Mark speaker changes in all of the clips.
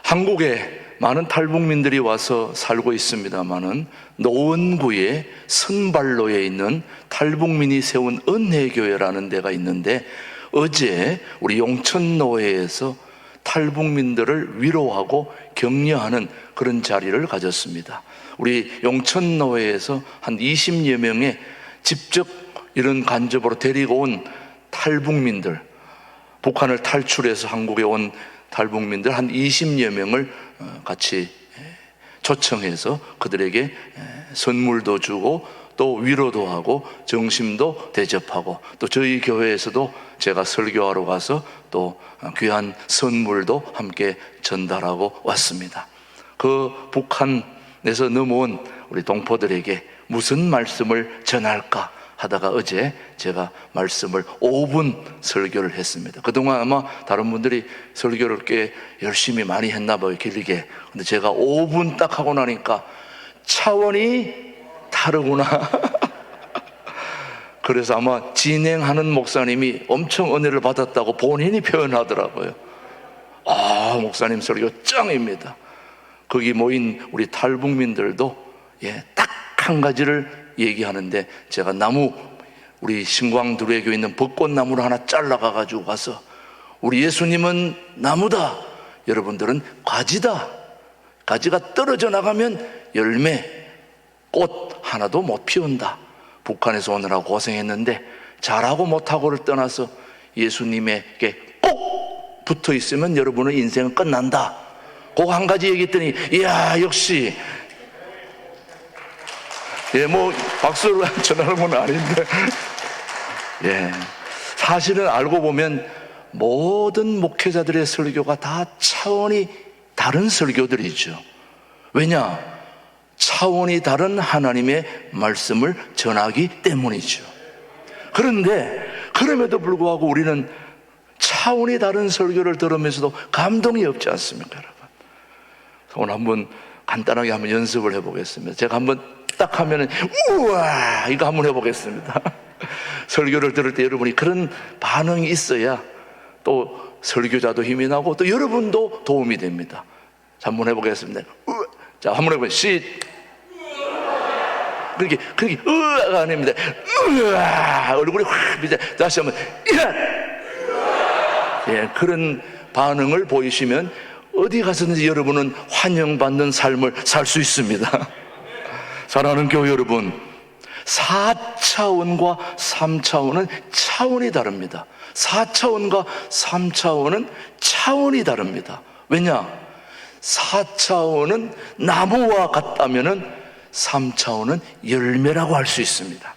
Speaker 1: 한국에 많은 탈북민들이 와서 살고 있습니다마는 노원구의 선발로에 있는 탈북민이 세운 은혜교회라는 데가 있는데, 어제 우리 용천노회에서 탈북민들을 위로하고 격려하는 그런 자리를 가졌습니다. 우리 용천노회에서 한 20여 명의 직접 이런 간접으로 데리고 온 탈북민들, 북한을 탈출해서 한국에 온 탈북민들 한 20여 명을 같이 초청해서 그들에게 선물도 주고 또 위로도 하고 정심도 대접하고, 또 저희 교회에서도 제가 설교하러 가서 또 귀한 선물도 함께 전달하고 왔습니다. 그 북한에서 넘어온 우리 동포들에게 무슨 말씀을 전할까 하다가 어제 제가 말씀을 5분 설교를 했습니다. 그동안 아마 다른 분들이 설교를 꽤 열심히 많이 했나 봐요, 길게. 근데 제가 5분 딱 하고 나니까 차원이 다르구나. 그래서 아마 진행하는 목사님이 엄청 은혜를 받았다고 본인이 표현하더라고요. 아, 목사님 설교 짱입니다. 거기 모인 우리 탈북민들도 딱 한 가지를 얘기하는데, 제가 나무, 우리 신광두레교에 있는 벚꽃나무를 하나 잘라가 가지고 가서, 우리 예수님은 나무다, 여러분들은 가지다. 가지가 떨어져 나가면 열매, 꽃 하나도 못 피운다. 북한에서 오느라고 고생했는데 잘하고 못하고를 떠나서 예수님에게 꼭 붙어 있으면 여러분의 인생은 끝난다. 그거 한 가지 얘기했더니, 이야, 역시 뭐 박수를 전하는 건 아닌데 사실은 알고 보면 모든 목회자들의 설교가 다 차원이 다른 설교들이죠. 왜냐? 차원이 다른 하나님의 말씀을 전하기 때문이죠. 그런데 그럼에도 불구하고 우리는 차원이 다른 설교를 들으면서도 감동이 없지 않습니까, 여러분? 오늘 한번 간단하게 한번 연습을 해보겠습니다. 제가 한번 딱 하면은 우와, 이거 한번 해보겠습니다. 설교를 들을 때 여러분이 그런 반응이 있어야 또 설교자도 힘이 나고 또 여러분도 도움이 됩니다. 자, 한번 해보겠습니다. 자, 한번 해보세요. 그렇게 으아가 아닙니다. 으아, 얼굴이 확 비자. 다시 한번 그런 반응을 보이시면 어디 가서든지 여러분은 환영받는 삶을 살 수 있습니다. 사랑하는 교회 여러분, 4차원과 3차원은 차원이 다릅니다. 4차원과 3차원은 차원이 다릅니다. 왜냐? 4차원은 나무와 같다면 3차원은 열매라고 할 수 있습니다.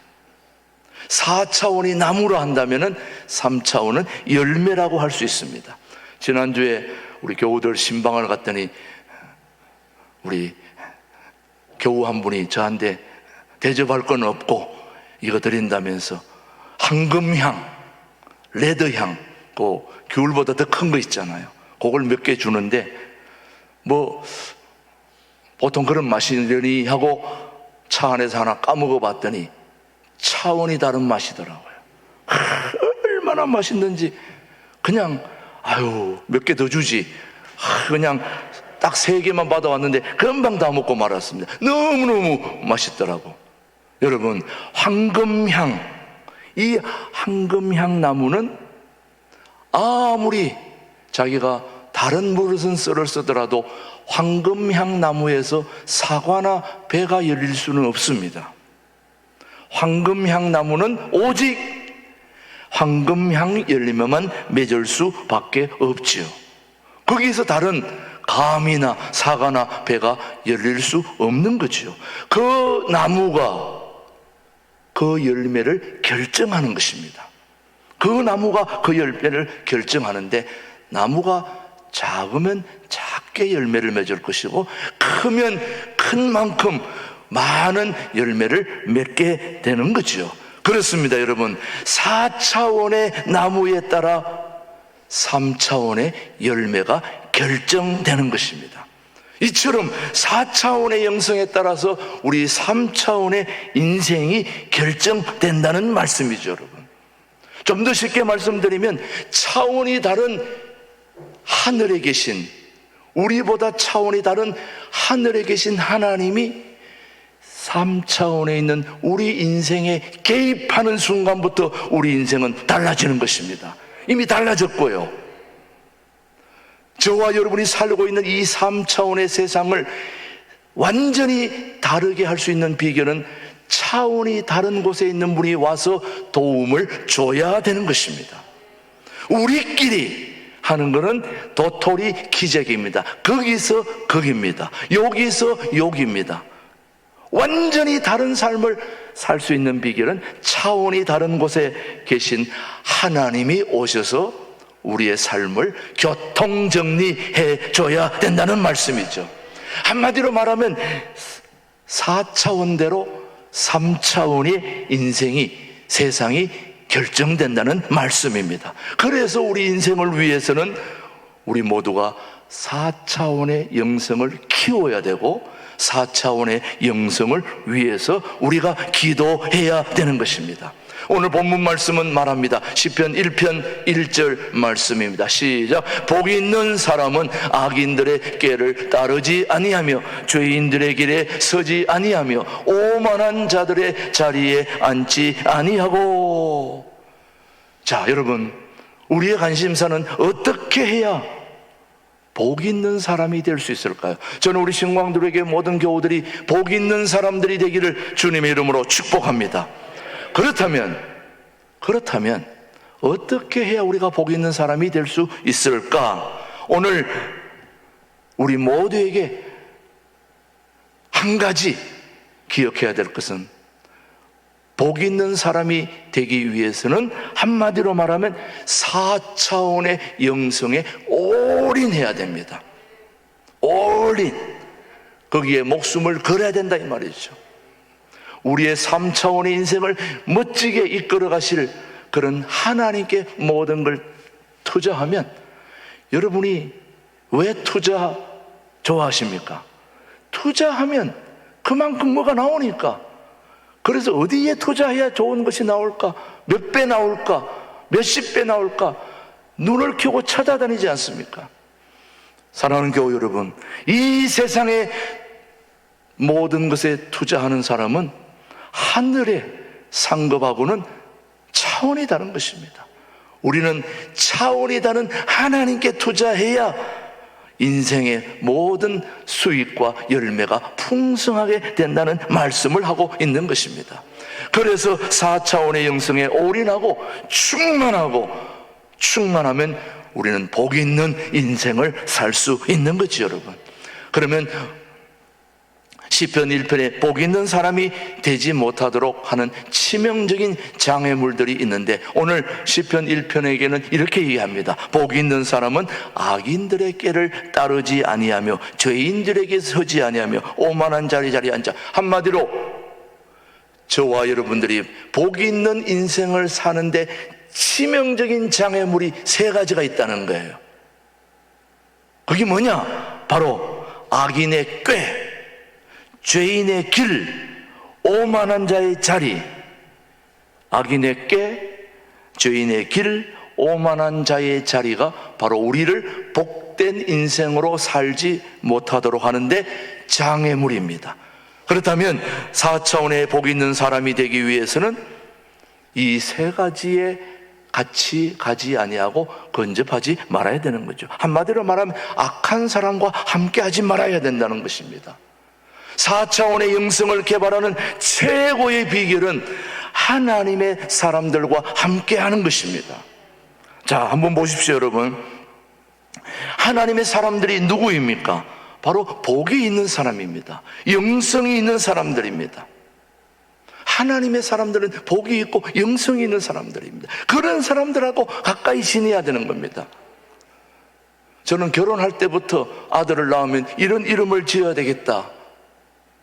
Speaker 1: 4차원이 나무로 한다면 3차원은 열매라고 할 수 있습니다. 지난주에 우리 교우들 신방을 갔더니 우리 교우 한 분이 저한테 대접할 건 없고 이거 드린다면서 황금향, 레드향, 그 귤보다 더 큰 거 있잖아요. 그걸 몇 개 주는데, 뭐 보통 그런 맛이려니 하고 차 안에서 하나 까먹어 봤더니 차원이 다른 맛이더라고요. 얼마나 맛있는지. 그냥 몇 개 더 주지, 그냥 딱 3개만 받아왔는데 금방 다 먹고 말았습니다. 너무너무 맛있더라고. 여러분, 황금향, 이 황금향 나무는 아무리 자기가 다른 무릇은 썰을 쓰더라도 황금향 나무에서 사과나 배가 열릴 수는 없습니다. 황금향 나무는 오직 황금향 열리면만 맺을 수밖에 없지요. 거기서 다른 감이나 사과나 배가 열릴 수 없는 거지요. 그 나무가 그 열매를 결정하는 것입니다. 그 나무가 그 열매를 결정하는데, 나무가 작으면 작게 열매를 맺을 것이고 크면 큰 만큼 많은 열매를 맺게 되는 거죠. 그렇습니다, 여러분. 4차원의 나무에 따라 3차원의 열매가 결정되는 것입니다. 이처럼 4차원의 영성에 따라서 우리 3차원의 인생이 결정된다는 말씀이죠, 여러분. 좀 더 쉽게 말씀드리면, 차원이 다른 하늘에 계신 우리보다 차원이 다른 하늘에 계신 하나님이 3차원에 있는 우리 인생에 개입하는 순간부터 우리 인생은 달라지는 것입니다. 이미 달라졌고요. 저와 여러분이 살고 있는 이 3차원의 세상을 완전히 다르게 할 수 있는 비결은 차원이 다른 곳에 있는 분이 와서 도움을 줘야 되는 것입니다. 우리끼리 하는 것은 도토리 기적입니다. 거기서 거기입니다. 여기서 여기입니다. 완전히 다른 삶을 살 수 있는 비결은 차원이 다른 곳에 계신 하나님이 오셔서 우리의 삶을 교통정리해 줘야 된다는 말씀이죠. 한마디로 말하면 4차원대로 3차원의 인생이, 세상이 결정된다는 말씀입니다. 그래서 우리 인생을 위해서는 우리 모두가 4차원의 영성을 키워야 되고 4차원의 영성을 위해서 우리가 기도해야 되는 것입니다. 오늘 본문 말씀은 말합니다. 시편 1편 1절 말씀입니다. 시작. 복이 있는 사람은 악인들의 꾀를 따르지 아니하며 죄인들의 길에 서지 아니하며 오만한 자들의 자리에 앉지 아니하고. 자, 여러분, 우리의 관심사는 어떻게 해야 복 있는 사람이 될 수 있을까요? 저는 우리 신광들에게 모든 교우들이 복 있는 사람들이 되기를 주님의 이름으로 축복합니다. 그렇다면 어떻게 해야 우리가 복 있는 사람이 될 수 있을까? 오늘 우리 모두에게 한 가지 기억해야 될 것은, 복 있는 사람이 되기 위해서는 한마디로 말하면 4차원의 영성에 올인해야 됩니다. 올인. 거기에 목숨을 걸어야 된다 이 말이죠. 우리의 3차원의 인생을 멋지게 이끌어 가실 그런 하나님께 모든 걸 투자하면, 여러분이 왜 투자 좋아하십니까? 투자하면 그만큼 뭐가 나오니까. 그래서 어디에 투자해야 좋은 것이 나올까? 몇 배 나올까? 몇십 배 나올까? 눈을 켜고 찾아다니지 않습니까? 사랑하는 교우 여러분, 이 세상의 모든 것에 투자하는 사람은 하늘의 상급하고는 차원이 다른 것입니다. 우리는 차원이 다른 하나님께 투자해야 인생의 모든 수익과 열매가 풍성하게 된다는 말씀을 하고 있는 것입니다. 그래서 4차원의 영성에 올인하고 충만하면 우리는 복 있는 인생을 살 수 있는 거죠, 여러분. 그러면 시편 1편에 복 있는 사람이 되지 못하도록 하는 치명적인 장애물들이 있는데, 오늘 시편 1편에게는 이렇게 얘기합니다. 복 있는 사람은 악인들의 꾀를 따르지 아니하며 죄인들에게 서지 아니하며 오만한 자리에 앉아. 한마디로 저와 여러분들이 복 있는 인생을 사는데 치명적인 장애물이 3가지가 있다는 거예요. 그게 뭐냐? 바로 악인의 꾀, 죄인의 길, 오만한 자의 자리. 악인의 꾀, 죄인의 길, 오만한 자의 자리가 바로 우리를 복된 인생으로 살지 못하도록 하는데 장애물입니다. 그렇다면 4차원의 복 있는 사람이 되기 위해서는 이 3가지에 같이 가지 아니하고 근접하지 말아야 되는 거죠. 한마디로 말하면 악한 사람과 함께하지 말아야 된다는 것입니다. 4차원의 영성을 개발하는 최고의 비결은 하나님의 사람들과 함께하는 것입니다. 자, 한번 보십시오, 여러분. 하나님의 사람들이 누구입니까? 바로 복이 있는 사람입니다. 영성이 있는 사람들입니다. 하나님의 사람들은 복이 있고 영성이 있는 사람들입니다. 그런 사람들하고 가까이 지내야 되는 겁니다. 저는 결혼할 때부터 아들을 낳으면 이런 이름을 지어야 되겠다.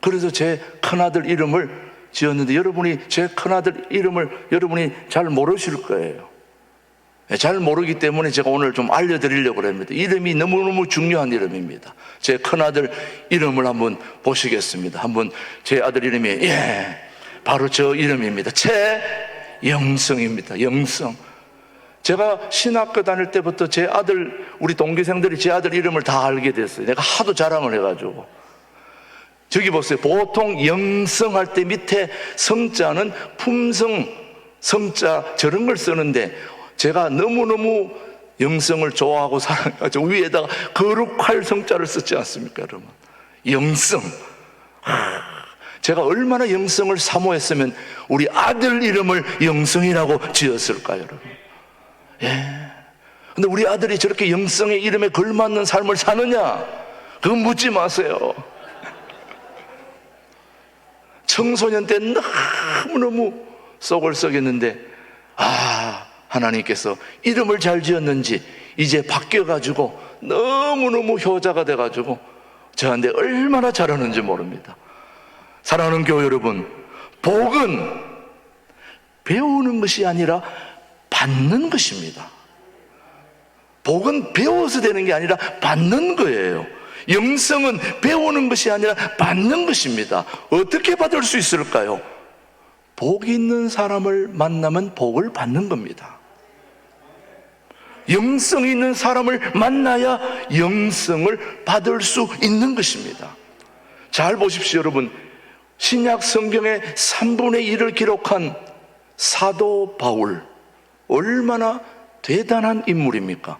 Speaker 1: 그래서 제 큰아들 이름을 지었는데, 여러분이 제 큰아들 이름을 여러분이 잘 모르실 거예요. 잘 모르기 때문에 제가 오늘 좀 알려드리려고 합니다. 이름이 너무너무 중요한 이름입니다. 제 큰아들 이름을 한번 보시겠습니다. 한번 제 아들 이름이 바로 저 이름입니다. 최영성입니다. 영성. 제가 신학교 다닐 때부터 제 아들, 우리 동기생들이 제 아들 이름을 다 알게 됐어요. 내가 하도 자랑을 해가지고. 저기 보세요. 보통 영성할 때 밑에 성자는 품성, 성자 저런 걸 쓰는데 제가 너무너무 영성을 좋아하고 사랑해가지고 위에다가 거룩할 성자를 쓰지 않습니까, 여러분? 영성. 제가 얼마나 영성을 사모했으면 우리 아들 이름을 영성이라고 지었을까요, 여러분? 예. 근데 우리 아들이 저렇게 영성의 이름에 걸맞는 삶을 사느냐? 그건 묻지 마세요. 청소년 때 너무너무 속을 썩였는데, 하나님께서 이름을 잘 지었는지 이제 바뀌어가지고 너무너무 효자가 돼가지고 저한테 얼마나 잘하는지 모릅니다. 사랑하는 교회 여러분, 복은 배우는 것이 아니라 받는 것입니다. 복은 배워서 되는 게 아니라 받는 거예요. 영성은 배우는 것이 아니라 받는 것입니다. 어떻게 받을 수 있을까요? 복 있는 사람을 만나면 복을 받는 겁니다. 영성 있는 사람을 만나야 영성을 받을 수 있는 것입니다. 잘 보십시오, 여러분. 신약 성경의 3분의 1을 기록한 사도 바울, 얼마나 대단한 인물입니까?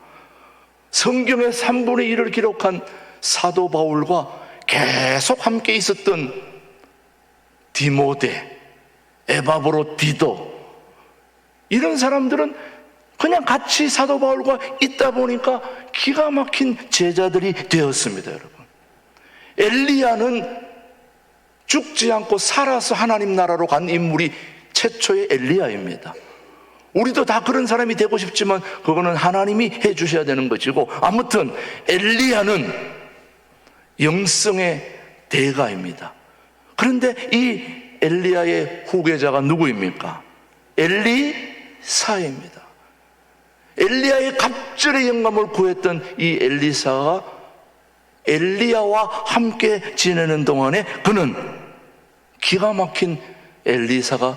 Speaker 1: 성경의 3분의 1을 기록한 사도 바울과 계속 함께 있었던 디모데, 에바브로 디도, 이런 사람들은 그냥 같이 사도 바울과 있다 보니까 기가 막힌 제자들이 되었습니다, 여러분. 엘리야는 죽지 않고 살아서 하나님 나라로 간 인물이 최초의 엘리야입니다. 우리도 다 그런 사람이 되고 싶지만 그거는 하나님이 해 주셔야 되는 것이고, 아무튼 엘리야는 영성의 대가입니다. 그런데 이 엘리야의 후계자가 누구입니까? 엘리사입니다. 엘리야의 갑절의 영감을 구했던 이 엘리사가 엘리야와 함께 지내는 동안에 그는 기가 막힌 엘리사가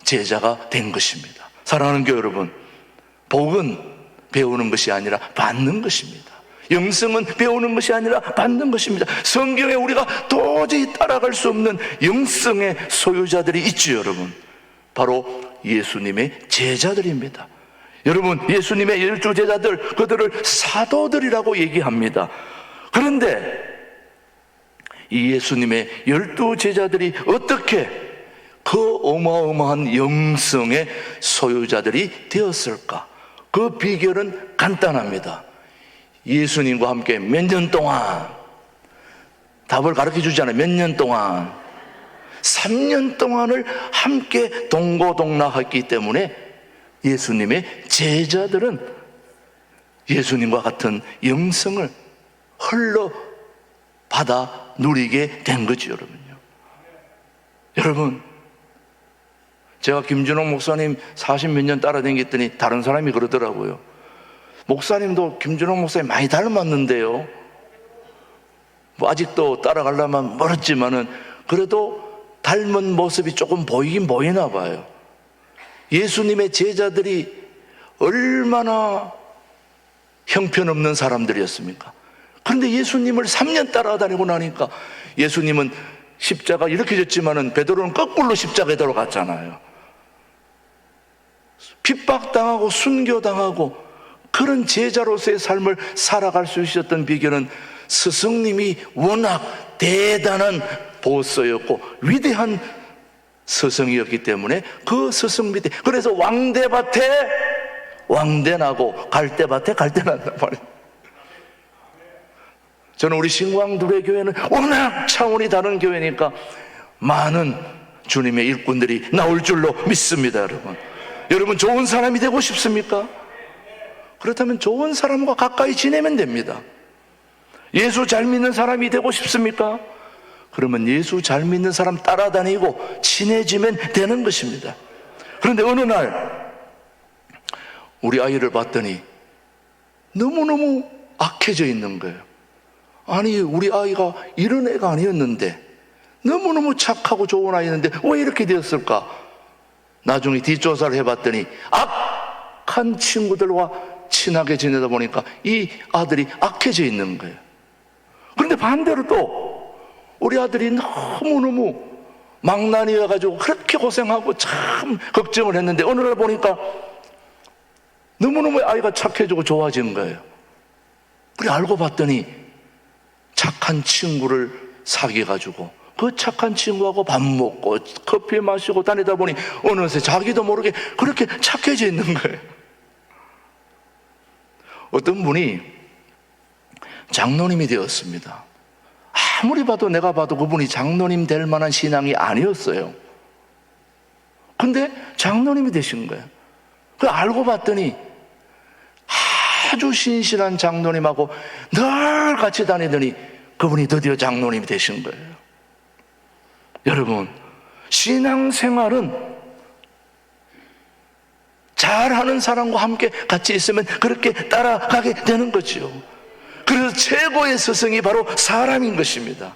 Speaker 1: 제자가 된 것입니다. 사랑하는 교회 여러분, 복은 배우는 것이 아니라 받는 것입니다. 영성은 배우는 것이 아니라 받는 것입니다. 성경에 우리가 도저히 따라갈 수 없는 영성의 소유자들이 있죠, 여러분. 바로 예수님의 제자들입니다. 여러분, 예수님의 12제자들, 그들을 사도들이라고 얘기합니다. 그런데 이 예수님의 12제자들이 어떻게 그 어마어마한 영성의 소유자들이 되었을까? 그 비결은 간단합니다. 예수님과 함께 몇 년 동안, 답을 가르쳐 주잖아요. 몇 년 동안? 3년 동안을 함께 동고동락했기 때문에 예수님의 제자들은 예수님과 같은 영성을 흘러 받아 누리게 된 거죠, 여러분요. 여러분, 제가 김준홍 목사님 40몇 년 따라다녔더니 다른 사람이 그러더라고요. 목사님도 김준홍 목사님 많이 닮았는데요. 뭐 아직도 따라가려면 멀었지만은 그래도 닮은 모습이 조금 보이긴 보이나 봐요. 예수님의 제자들이 얼마나 형편없는 사람들이었습니까? 그런데 예수님을 3년 따라다니고 나니까 예수님은 십자가 이렇게 졌지만은 베드로는 거꾸로 십자가에 들어갔잖아요. 핍박당하고 순교당하고 그런 제자로서의 삶을 살아갈 수 있었던 비결은 스승님이 워낙 대단한 보스였고 위대한 스승이었기 때문에 그 스승 밑에, 그래서 왕대밭에 왕대나고 갈대밭에 갈대난단 말이에요. 저는 우리 신광두레 교회는 워낙 차원이 다른 교회니까 많은 주님의 일꾼들이 나올 줄로 믿습니다. 여러분 좋은 사람이 되고 싶습니까? 그렇다면 좋은 사람과 가까이 지내면 됩니다. 예수 잘 믿는 사람이 되고 싶습니까? 그러면 예수 잘 믿는 사람 따라다니고 친해지면 되는 것입니다. 그런데 어느 날 우리 아이를 봤더니 너무너무 악해져 있는 거예요. 아니, 우리 아이가 이런 애가 아니었는데, 너무너무 착하고 좋은 아이였는데 왜 이렇게 되었을까? 나중에 뒷조사를 해봤더니 악한 친구들과 친하게 지내다 보니까 이 아들이 악해져 있는 거예요. 그런데 반대로 또 우리 아들이 너무너무 망나니여가지고 그렇게 고생하고 참 걱정을 했는데 어느 날 보니까 너무너무 아이가 착해지고 좋아진 거예요. 그래 알고 봤더니 착한 친구를 사귀어가지고 그 착한 친구하고 밥 먹고 커피 마시고 다니다 보니 어느새 자기도 모르게 그렇게 착해져 있는 거예요. 어떤 분이 장로님이 되었습니다. 아무리 봐도 내가 봐도 그분이 장로님 될 만한 신앙이 아니었어요. 근데 장로님이 되신 거예요. 그 알고 봤더니 아주 신실한 장로님하고 늘 같이 다니더니 그분이 드디어 장로님이 되신 거예요. 여러분, 신앙생활은 잘하는 사람과 함께 같이 있으면 그렇게 따라가게 되는 거죠. 그래서 최고의 스승이 바로 사람인 것입니다.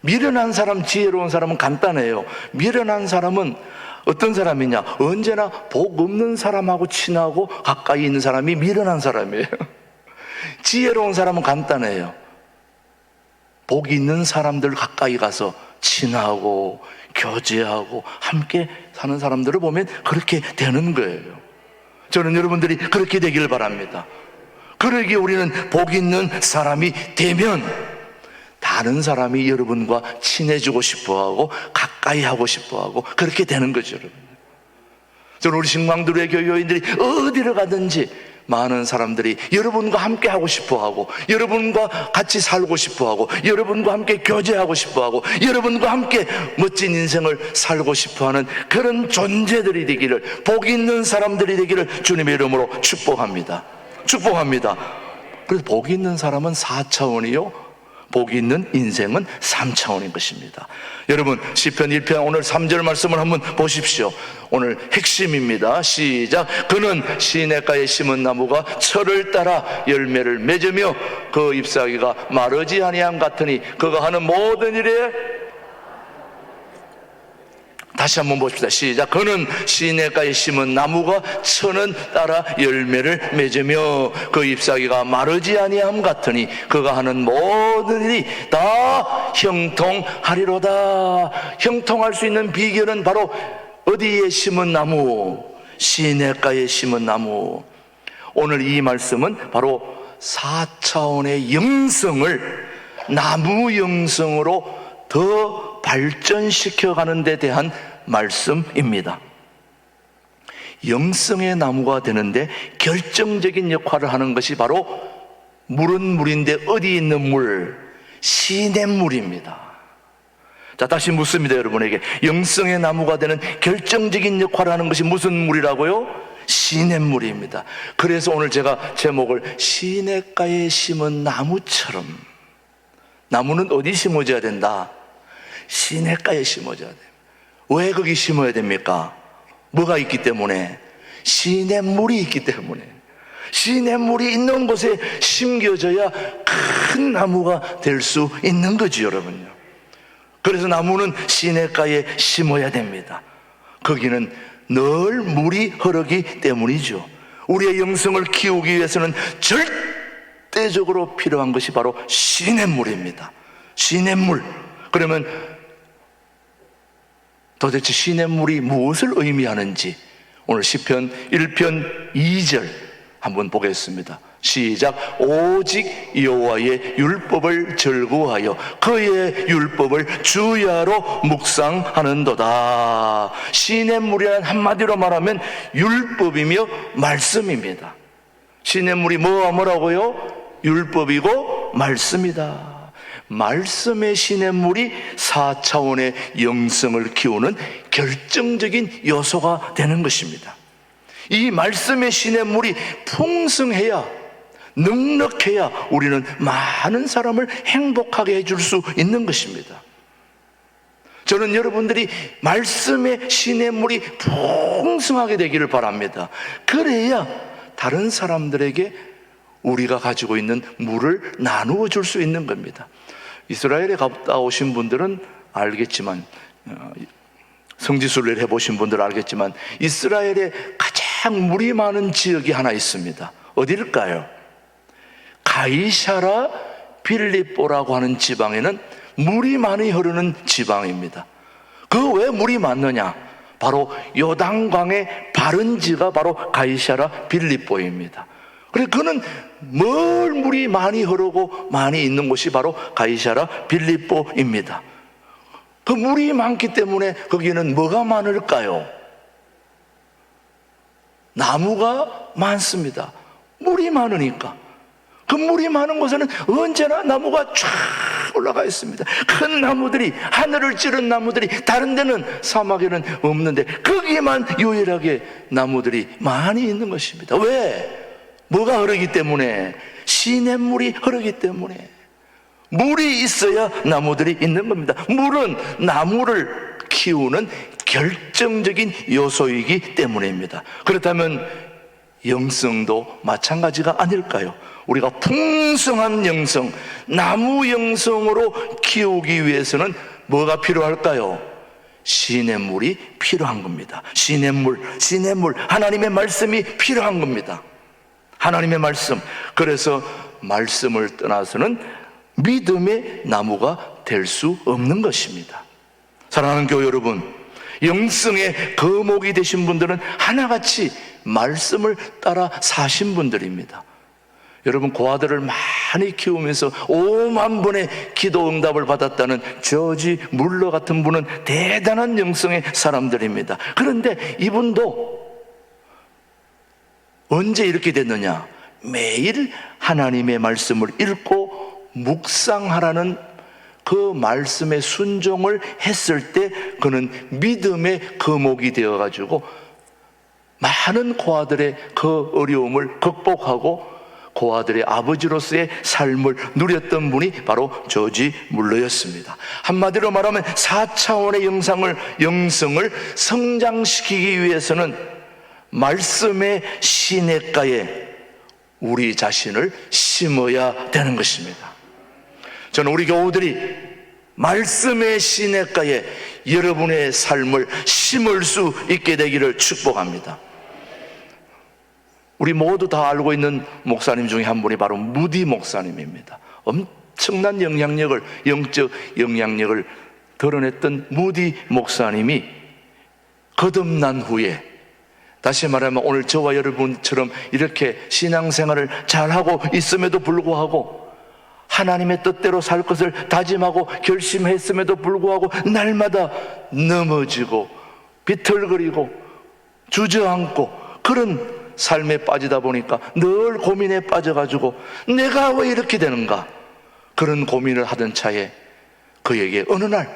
Speaker 1: 미련한 사람, 지혜로운 사람은 간단해요. 미련한 사람은 어떤 사람이냐? 언제나 복 없는 사람하고 친하고 가까이 있는 사람이 미련한 사람이에요. 지혜로운 사람은 간단해요. 복 있는 사람들 가까이 가서 친하고 교제하고 함께 사는 사람들을 보면 그렇게 되는 거예요. 저는 여러분들이 그렇게 되길 바랍니다. 그러기에 우리는 복 있는 사람이 되면 다른 사람이 여러분과 친해지고 싶어하고 가까이 하고 싶어하고 그렇게 되는 거죠. 여러분, 저는 우리 신광두루의 교회인들이 어디를 가든지 많은 사람들이 여러분과 함께 하고 싶어하고 여러분과 같이 살고 싶어하고 여러분과 함께 교제하고 싶어하고 여러분과 함께 멋진 인생을 살고 싶어하는 그런 존재들이 되기를, 복 있는 사람들이 되기를 주님의 이름으로 축복합니다. 축복합니다. 그래서 복 있는 사람은 4차원이요 복 있는 인생은 3차원인 것입니다. 여러분, 시편 1편 오늘 3절 말씀을 한번 보십시오. 오늘 핵심입니다. 시작. 그는 시냇가에 심은 나무가 철을 따라 열매를 맺으며 그 잎사귀가 마르지 아니함 같으니 그가 하는 모든 일에, 다시 한번 보십시다. 시작. 그는 시냇가에 심은 나무가 천은 따라 열매를 맺으며 그 잎사귀가 마르지 아니함 같으니 그가 하는 모든 일이 다 형통하리로다. 형통할 수 있는 비결은 바로 어디에 심은 나무? 시냇가에 심은 나무. 오늘 이 말씀은 바로 4차원의 영성을 나무 영성으로 더 발전시켜 가는 데 대한 말씀입니다. 영성의 나무가 되는데 결정적인 역할을 하는 것이 바로 물은 물인데 어디 있는 물? 시냇물입니다. 자, 다시 묻습니다. 여러분에게 영성의 나무가 되는 결정적인 역할을 하는 것이 무슨 물이라고요? 시냇물입니다. 그래서 오늘 제가 제목을 시냇가에 심은 나무처럼, 나무는 어디 심어져야 된다? 시냇가에 심어져야 돼요. 왜 거기 심어야 됩니까? 뭐가 있기 때문에? 시냇물이 있기 때문에. 시냇물이 있는 곳에 심겨져야 큰 나무가 될 수 있는 거지, 여러분요. 그래서 나무는 시냇가에 심어야 됩니다. 거기는 늘 물이 흐르기 때문이죠. 우리의 영성을 키우기 위해서는 절대적으로 필요한 것이 바로 시냇물입니다. 시냇물. 그러면 도대체 시냇물이 무엇을 의미하는지 오늘 시편 1편 2절 한번 보겠습니다. 시작. 오직 여호와의 율법을 즐거워하여 그의 율법을 주야로 묵상하는도다. 시냇물이란 한마디로 말하면 율법이며 말씀입니다. 시냇물이 뭐라고요? 율법이고 말씀이다. 말씀의 시냇물이 4차원의 영성을 키우는 결정적인 요소가 되는 것입니다. 이 말씀의 시냇물이 풍성해야, 넉넉해야 우리는 많은 사람을 행복하게 해줄 수 있는 것입니다. 저는 여러분들이 말씀의 시냇물이 풍성하게 되기를 바랍니다. 그래야 다른 사람들에게 우리가 가지고 있는 물을 나누어 줄 수 있는 겁니다. 이스라엘에 갔다 오신 분들은 알겠지만, 성지순례를 해보신 분들은 알겠지만, 이스라엘의 가장 물이 많은 지역이 하나 있습니다. 어딜까요? 가이사라 빌립보라고 하는 지방에는 물이 많이 흐르는 지방입니다. 그 왜 물이 많느냐? 바로 요단강의 바른지가 바로 가이사라 빌립보입니다. 그래서 그는 뭘 물이 많이 흐르고 많이 있는 곳이 바로 가이사라 빌립보입니다. 그 물이 많기 때문에 거기는 뭐가 많을까요? 나무가 많습니다. 물이 많으니까. 그 물이 많은 곳에는 언제나 나무가 쫙 올라가 있습니다. 큰 나무들이, 하늘을 찌른 나무들이, 다른 데는 사막에는 없는데 거기에만 유일하게 나무들이 많이 있는 것입니다. 왜? 뭐가 흐르기 때문에? 시냇물이 흐르기 때문에. 물이 있어야 나무들이 있는 겁니다. 물은 나무를 키우는 결정적인 요소이기 때문입니다. 그렇다면 영성도 마찬가지가 아닐까요? 우리가 풍성한 영성, 나무 영성으로 키우기 위해서는 뭐가 필요할까요? 시냇물이 필요한 겁니다. 시냇물, 하나님의 말씀이 필요한 겁니다. 하나님의 말씀. 그래서 말씀을 떠나서는 믿음의 나무가 될 수 없는 것입니다. 사랑하는 교회 여러분, 영성의 거목이 되신 분들은 하나같이 말씀을 따라 사신 분들입니다. 여러분, 고아들을 많이 키우면서 5만 번의 기도 응답을 받았다는 저지 물러 같은 분은 대단한 영성의 사람들입니다. 그런데 이분도 언제 이렇게 됐느냐? 매일 하나님의 말씀을 읽고 묵상하라는 그 말씀에 순종을 했을 때 그는 믿음의 거목이 되어가지고 많은 고아들의 그 어려움을 극복하고 고아들의 아버지로서의 삶을 누렸던 분이 바로 조지 물러였습니다. 한마디로 말하면 4차원의 영성을 성장시키기 위해서는 말씀의 시냇가에 우리 자신을 심어야 되는 것입니다. 저는 우리 교우들이 말씀의 시냇가에 여러분의 삶을 심을 수 있게 되기를 축복합니다. 우리 모두 다 알고 있는 목사님 중에 한 분이 바로 무디 목사님입니다. 엄청난 영적 영향력을 드러냈던 무디 목사님이 거듭난 후에, 다시 말하면 오늘 저와 여러분처럼 이렇게 신앙생활을 잘하고 있음에도 불구하고 하나님의 뜻대로 살 것을 다짐하고 결심했음에도 불구하고 날마다 넘어지고 비틀거리고 주저앉고 그런 삶에 빠지다 보니까 늘 고민에 빠져가지고 내가 왜 이렇게 되는가, 그런 고민을 하던 차에 그에게 어느 날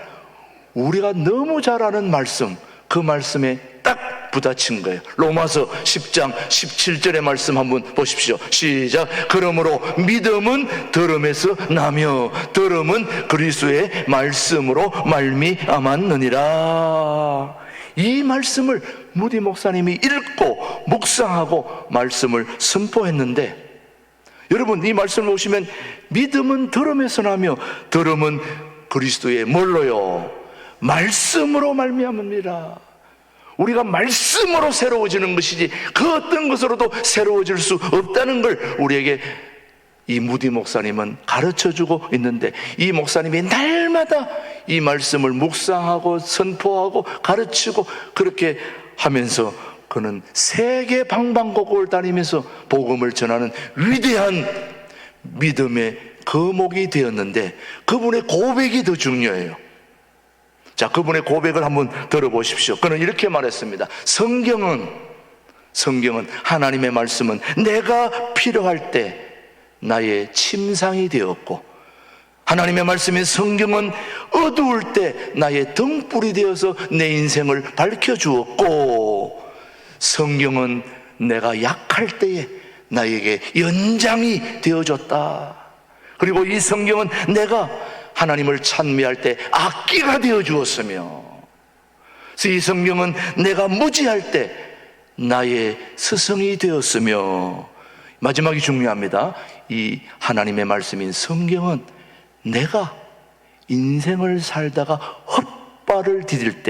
Speaker 1: 우리가 너무 잘 아는 말씀, 그 말씀에 딱 부딪힌 거예요. 로마서 10장 17절의 말씀 한번 보십시오. 시작. 그러므로 믿음은 들음에서 나며 들음은 그리스도의 말씀으로 말미암았느니라. 이 말씀을 무디 목사님이 읽고 묵상하고 말씀을 선포했는데, 여러분, 이 말씀을 보시면 믿음은 들음에서 나며 들음은 그리스도의 뭘로요? 말씀으로 말미암습니다. 우리가 말씀으로 새로워지는 것이지 그 어떤 것으로도 새로워질 수 없다는 걸 우리에게 이 무디 목사님은 가르쳐주고 있는데, 이 목사님이 날마다 이 말씀을 묵상하고 선포하고 가르치고 그렇게 하면서 그는 세계 방방곡곡을 다니면서 복음을 전하는 위대한 믿음의 거목이 되었는데, 그분의 고백이 더 중요해요. 자, 그분의 고백을 한번 들어보십시오. 그는 이렇게 말했습니다. 성경은 하나님의 말씀은 내가 필요할 때 나의 침상이 되었고, 하나님의 말씀인 성경은 어두울 때 나의 등불이 되어서 내 인생을 밝혀주었고, 성경은 내가 약할 때에 나에게 연장이 되어줬다. 그리고 이 성경은 내가 하나님을 찬미할 때 악기가 되어 주었으며, 이 성경은 내가 무지할 때 나의 스승이 되었으며, 마지막이 중요합니다. 이 하나님의 말씀인 성경은 내가 인생을 살다가 헛발을 디딜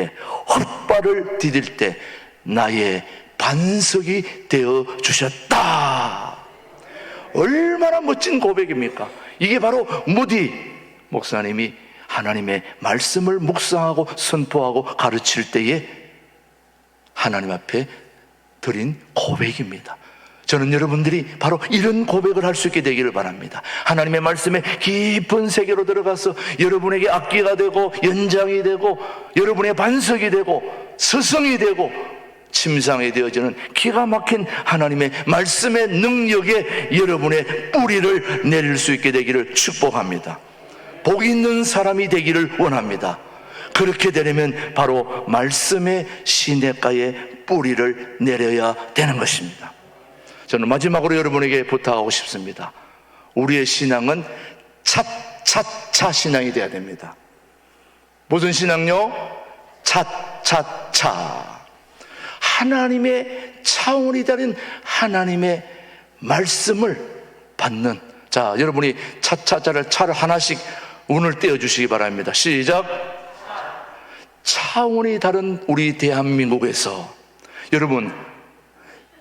Speaker 1: 때 나의 반석이 되어 주셨다. 얼마나 멋진 고백입니까? 이게 바로 무디 목사님이 하나님의 말씀을 묵상하고 선포하고 가르칠 때에 하나님 앞에 드린 고백입니다. 저는 여러분들이 바로 이런 고백을 할 수 있게 되기를 바랍니다. 하나님의 말씀에 깊은 세계로 들어가서 여러분에게 악기가 되고 연장이 되고 여러분의 반석이 되고 스승이 되고 침상이 되어지는 기가 막힌 하나님의 말씀의 능력에 여러분의 뿌리를 내릴 수 있게 되기를 축복합니다. 복 있는 사람이 되기를 원합니다. 그렇게 되려면 바로 말씀의 시냇가에 뿌리를 내려야 되는 것입니다. 저는 마지막으로 여러분에게 부탁하고 싶습니다. 우리의 신앙은 차차차 신앙이 되어야 됩니다. 무슨 신앙요? 차차차. 하나님의 차원이 다른 하나님의 말씀을 받는, 자, 여러분이 차차차를 차를 하나씩 운을 떼어주시기 바랍니다. 시작. 차원이 다른 우리 대한민국에서, 여러분,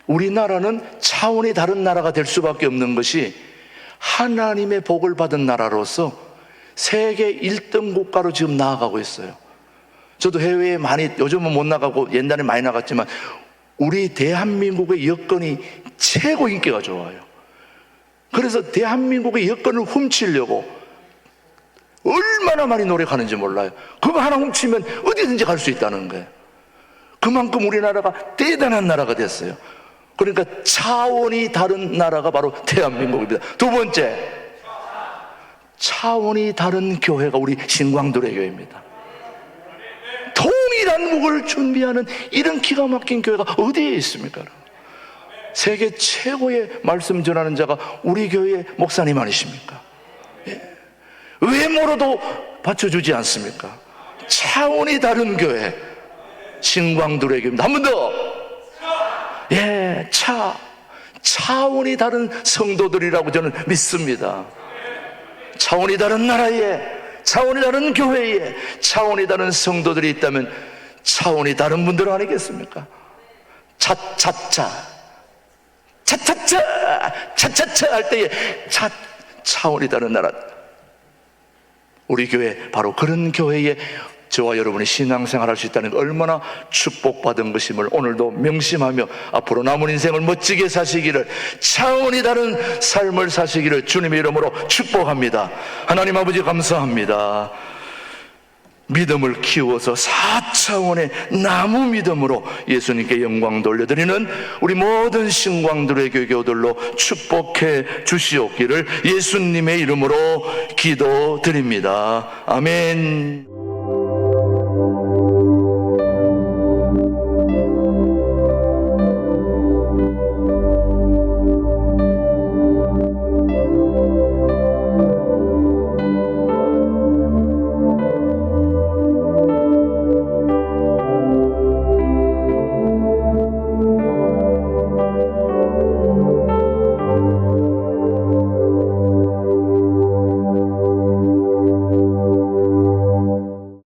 Speaker 1: 우리나라는 차원이 다른 나라가 될 수밖에 없는 것이 하나님의 복을 받은 나라로서 세계 1등 국가로 지금 나아가고 있어요. 저도 해외에 많이, 요즘은 못 나가고 옛날에 많이 나갔지만 우리 대한민국의 여건이 최고 인기가 좋아요. 그래서 대한민국의 여건을 훔치려고 얼마나 많이 노력하는지 몰라요. 그거 하나 훔치면 어디든지 갈 수 있다는 거예요. 그만큼 우리나라가 대단한 나라가 됐어요. 그러니까 차원이 다른 나라가 바로 대한민국입니다. 두 번째, 차원이 다른 교회가 우리 신광도래 교회입니다. 동일한 묵을 준비하는 이런 기가 막힌 교회가 어디에 있습니까? 세계 최고의 말씀 전하는 자가 우리 교회의 목사님 아니십니까? 예. 외모로도 받쳐주지 않습니까? 차원이 다른 교회 신광도래 교회입니다. 한 번 더. 예, 차원이 다른 성도들이라고 저는 믿습니다. 차원이 다른 나라에, 차원이 다른 교회에, 차원이 다른 성도들이 있다면 차원이 다른 분들 아니겠습니까? 차차차 할 때에 차원이 다른 나라, 우리 교회 바로 그런 교회에 저와 여러분이 신앙생활 할 수 있다는 게 얼마나 축복받은 것임을 오늘도 명심하며 앞으로 남은 인생을 멋지게 사시기를, 차원이 다른 삶을 사시기를 주님의 이름으로 축복합니다. 하나님 아버지 감사합니다. 믿음을 키워서 4차원의 나무 믿음으로 예수님께 영광 돌려드리는 우리 모든 신광도래 교교들로 축복해 주시옵기를 예수님의 이름으로 기도드립니다. 아멘.